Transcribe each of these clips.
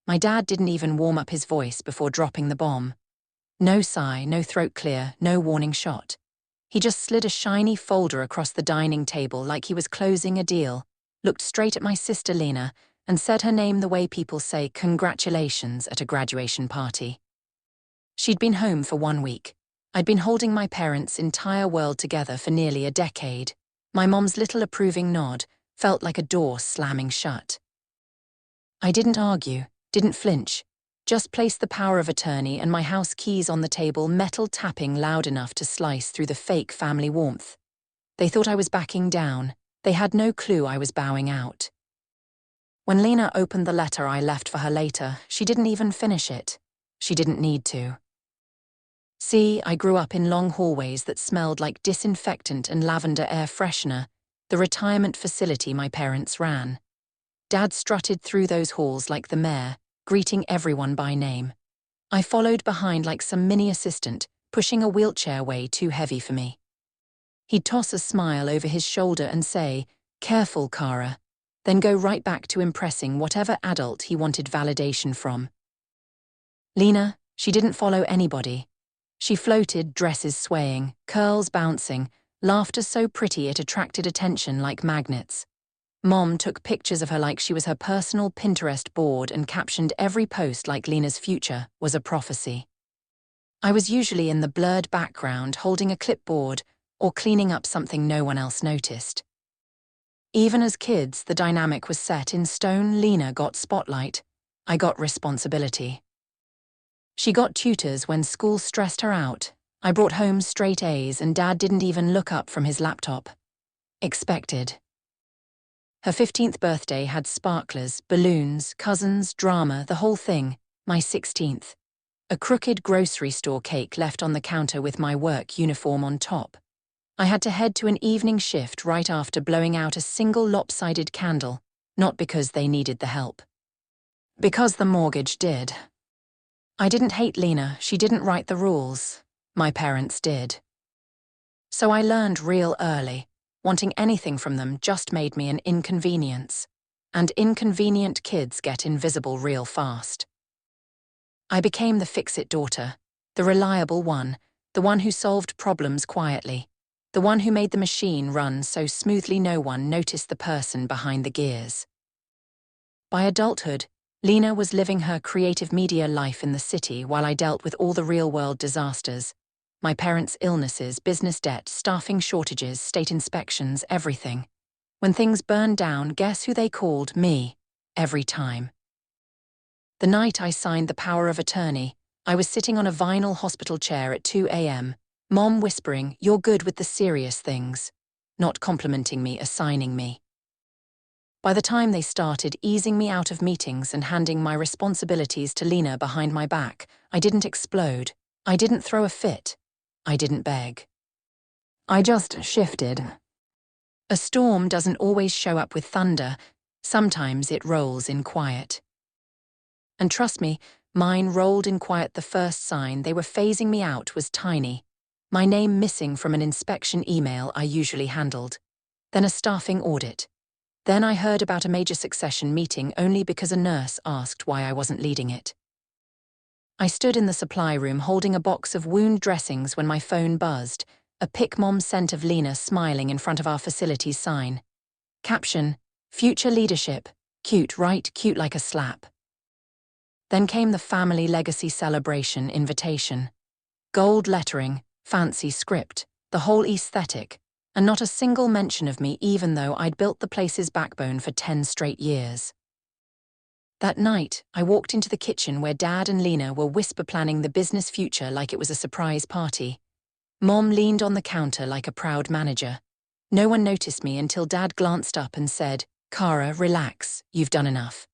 My dad didn't even warm up his voice before dropping the bomb. No sigh, no throat clear, no warning shot. He just slid a shiny folder across the dining table like he was closing a deal, looked straight at my sister Lena, and said her name the way people say congratulations at a graduation party. She'd been home for 1 week. I'd been holding my parents' entire world together for nearly a decade. My mom's little approving nod felt like a door slamming shut. I didn't argue, didn't flinch, just placed the power of attorney and my house keys on the table, metal tapping loud enough to slice through the fake family warmth. They thought I was backing down. They had no clue I was bowing out. When Lena opened the letter I left for her later, she didn't even finish it. She didn't need to. See, I grew up in long hallways that smelled like disinfectant and lavender air freshener, the retirement facility my parents ran. Dad strutted through those halls like the mayor, greeting everyone by name. I followed behind like some mini assistant, pushing a wheelchair way too heavy for me. He'd toss a smile over his shoulder and say, "Careful, Kara," then go right back to impressing whatever adult he wanted validation from. Lena, she didn't follow anybody. She floated, dresses swaying, curls bouncing, laughter so pretty it attracted attention like magnets. Mom took pictures of her like she was her personal Pinterest board and captioned every post like Lena's future was a prophecy. I was usually in the blurred background holding a clipboard or cleaning up something no one else noticed. Even as kids, the dynamic was set in stone. Lena got spotlight. I got responsibility. She got tutors when school stressed her out. I brought home straight A's and Dad didn't even look up from his laptop. Expected. Her 15th birthday had sparklers, balloons, cousins, drama, the whole thing. My 16th. A crooked grocery store cake left on the counter with my work uniform on top. I had to head to an evening shift right after blowing out a single lopsided candle, not because they needed the help. Because the mortgage did. I didn't hate Lena, she didn't write the rules. My parents did. So I learned real early. Wanting anything from them just made me an inconvenience. And inconvenient kids get invisible real fast. I became the fix-it daughter, the reliable one, the one who solved problems quietly, the one who made the machine run so smoothly no one noticed the person behind the gears. By adulthood, Lena was living her creative media life in the city while I dealt with all the real-world disasters. My parents' illnesses, business debt, staffing shortages, state inspections, everything. When things burned down, guess who they called? Me. Every time. The night I signed the power of attorney, I was sitting on a vinyl hospital chair at 2 a.m., Mom whispering, "You're good with the serious things," not complimenting me, assigning me. By the time they started easing me out of meetings and handing my responsibilities to Lena behind my back, I didn't explode. I didn't throw a fit. I didn't beg. I just shifted. A storm doesn't always show up with thunder. Sometimes it rolls in quiet. And trust me, mine rolled in quiet. The first sign they were phasing me out was tiny. My name missing from an inspection email I usually handled. Then a staffing audit. Then I heard about a major succession meeting only because a nurse asked why I wasn't leading it. I stood in the supply room holding a box of wound dressings when my phone buzzed, a pic Mom sent of Lena smiling in front of our facility's sign. Caption, "Future leadership. Cute, right? Cute like a slap." Then came the family legacy celebration invitation. Gold lettering, fancy script, the whole aesthetic, and not a single mention of me even though I'd built the place's backbone for 10 straight years. That night, I walked into the kitchen where Dad and Lena were whisper planning the business future like it was a surprise party. Mom leaned on the counter like a proud manager. No one noticed me until Dad glanced up and said, "Kara, relax, you've done enough.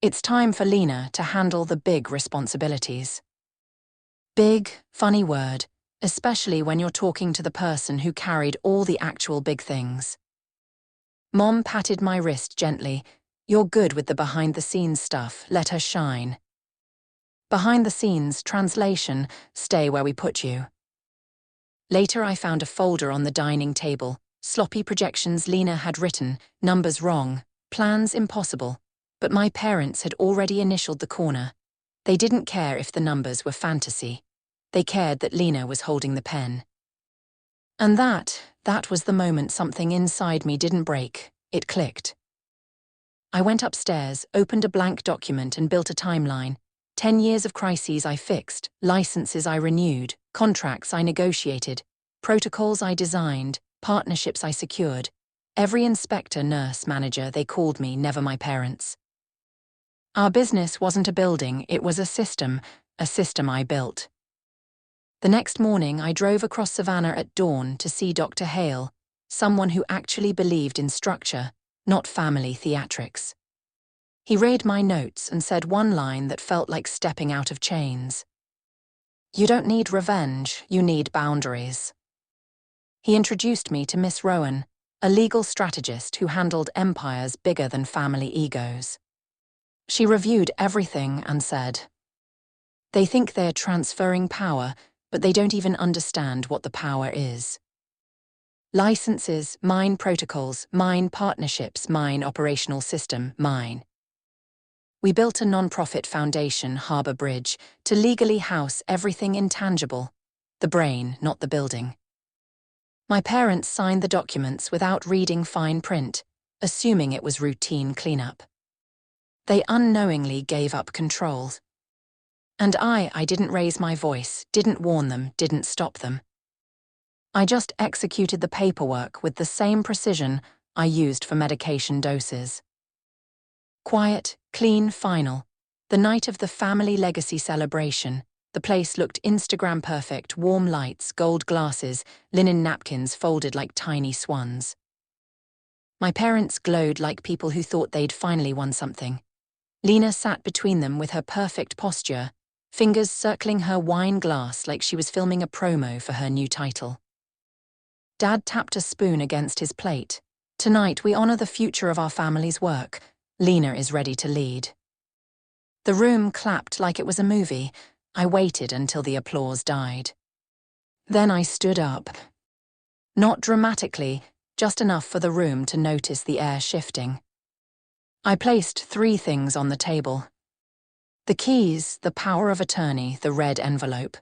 It's time for Lena to handle the big responsibilities." Big, funny word, especially when you're talking to the person who carried all the actual big things. Mom patted my wrist gently. "You're good with the behind-the-scenes stuff, let her shine." Behind the scenes, translation, stay where we put you. Later I found a folder on the dining table, sloppy projections Lena had written, numbers wrong, plans impossible. But my parents had already initialed the corner. They didn't care if the numbers were fantasy. They cared that Lena was holding the pen. And that was the moment something inside me didn't break, it clicked. I went upstairs, opened a blank document and built a timeline. 10 years of crises I fixed, licenses I renewed, contracts I negotiated, protocols I designed, partnerships I secured. Every inspector, nurse, manager, they called me, never my parents. Our business wasn't a building, it was a system I built. The next morning, I drove across Savannah at dawn to see Dr. Hale, someone who actually believed in structure, not family theatrics. He read my notes and said one line that felt like stepping out of chains. "You don't need revenge, you need boundaries." He introduced me to Miss Rowan, a legal strategist who handled empires bigger than family egos. She reviewed everything and said, "They think they're transferring power, but they don't even understand what the power is. Licenses, mine protocols, mine partnerships, mine operational system, mine." We built a non-profit foundation, Harbour Bridge, to legally house everything intangible, the brain, not the building. My parents signed the documents without reading fine print, assuming it was routine cleanup. They unknowingly gave up control. And I didn't raise my voice, didn't warn them, didn't stop them. I just executed the paperwork with the same precision I used for medication doses. Quiet, clean, final. The night of the family legacy celebration, the place looked Instagram perfect, warm lights, gold glasses, linen napkins folded like tiny swans. My parents glowed like people who thought they'd finally won something. Lena sat between them with her perfect posture, fingers circling her wine glass like she was filming a promo for her new title. Dad tapped a spoon against his plate. "Tonight we honor the future of our family's work. Lena is ready to lead." The room clapped like it was a movie. I waited until the applause died. Then I stood up. Not dramatically, just enough for the room to notice the air shifting. I placed 3 things on the table. The keys, the power of attorney, the red envelope.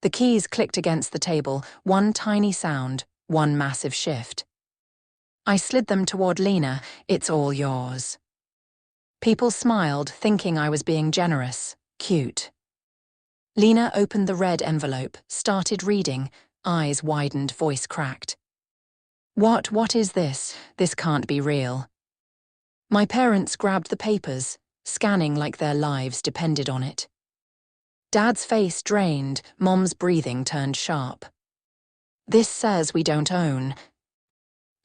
The keys clicked against the table, one tiny sound, one massive shift. I slid them toward Lena. "It's all yours." People smiled, thinking I was being generous, cute. Lena opened the red envelope, started reading, eyes widened, voice cracked. What is this? This can't be real." My parents grabbed the papers, scanning like their lives depended on it. Dad's face drained, Mom's breathing turned sharp. "This says we don't own."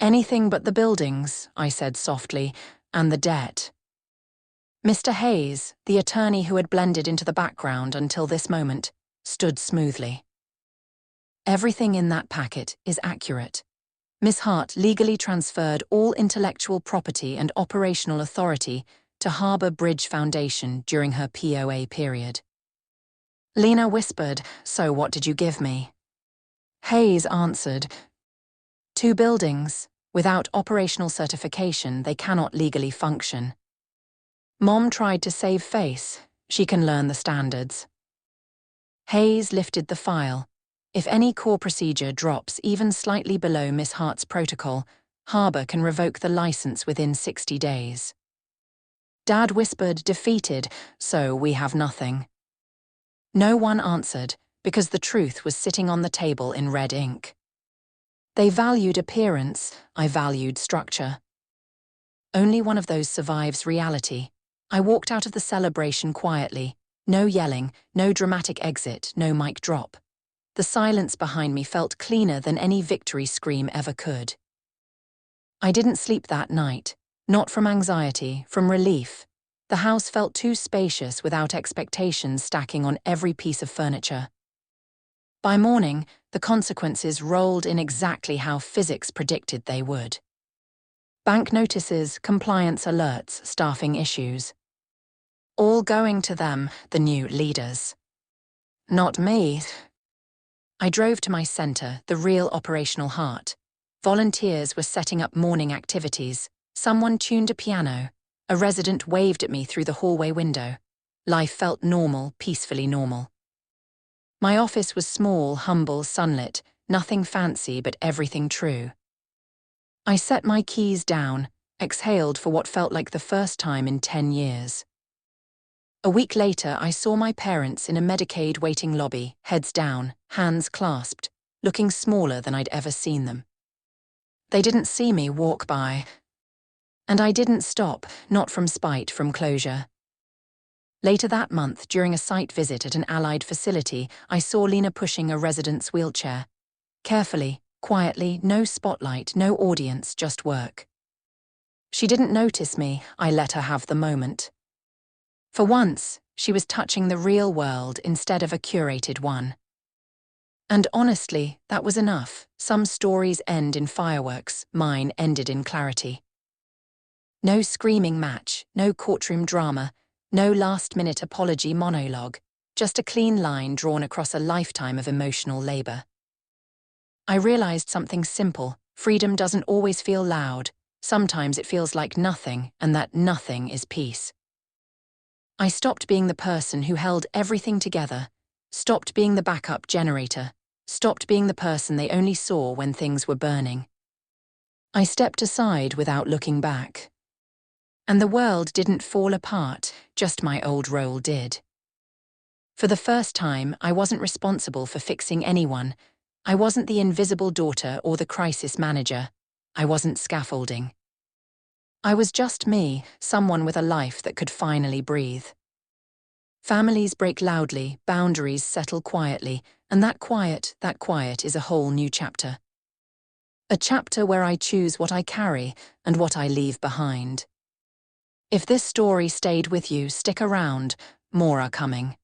"Anything but the buildings," I said softly, "and the debt." Mr. Hayes, the attorney who had blended into the background until this moment, stood smoothly. "Everything in that packet is accurate. Miss Hart legally transferred all intellectual property and operational authority to Harbour Bridge Foundation during her POA period." Lena whispered, "So what did you give me?" Hayes answered, 2 buildings. Without operational certification, they cannot legally function." Mom tried to save face. She can learn the standards. Hayes lifted the file. "If any core procedure drops even slightly below Miss Hart's protocol, Harbour can revoke the license within 60 days. Dad whispered, defeated, "So we have nothing." No one answered, because the truth was sitting on the table in red ink. They valued appearance, I valued structure. Only one of those survives reality. I walked out of the celebration quietly. No yelling, no dramatic exit, no mic drop. The silence behind me felt cleaner than any victory scream ever could. I didn't sleep that night, not from anxiety, from relief. The house felt too spacious without expectations stacking on every piece of furniture. By morning, the consequences rolled in exactly how physics predicted they would. Bank notices, compliance alerts, staffing issues. All going to them, the new leaders. Not me. I drove to my center, the real operational heart. Volunteers were setting up morning activities. Someone tuned a piano. A resident waved at me through the hallway window. Life felt normal, peacefully normal. My office was small, humble, sunlit, nothing fancy but everything true. I set my keys down, exhaled for what felt like the first time in 10 years. A week later, I saw my parents in a Medicaid waiting lobby, heads down, hands clasped, looking smaller than I'd ever seen them. They didn't see me walk by. And I didn't stop, not from spite, from closure. Later that month, during a site visit at an allied facility, I saw Lena pushing a resident's wheelchair. Carefully, quietly, no spotlight, no audience, just work. She didn't notice me, I let her have the moment. For once, she was touching the real world instead of a curated one. And honestly, that was enough. Some stories end in fireworks, mine ended in clarity. No screaming match, no courtroom drama, no last-minute apology monologue, just a clean line drawn across a lifetime of emotional labor. I realized something simple: freedom doesn't always feel loud. Sometimes it feels like nothing, and that nothing is peace. I stopped being the person who held everything together, stopped being the backup generator, stopped being the person they only saw when things were burning. I stepped aside without looking back. And the world didn't fall apart, just my old role did. For the first time, I wasn't responsible for fixing anyone. I wasn't the invisible daughter or the crisis manager. I wasn't scaffolding. I was just me, someone with a life that could finally breathe. Families break loudly, boundaries settle quietly, and that quiet is a whole new chapter. A chapter where I choose what I carry and what I leave behind. If this story stayed with you, stick around, more are coming.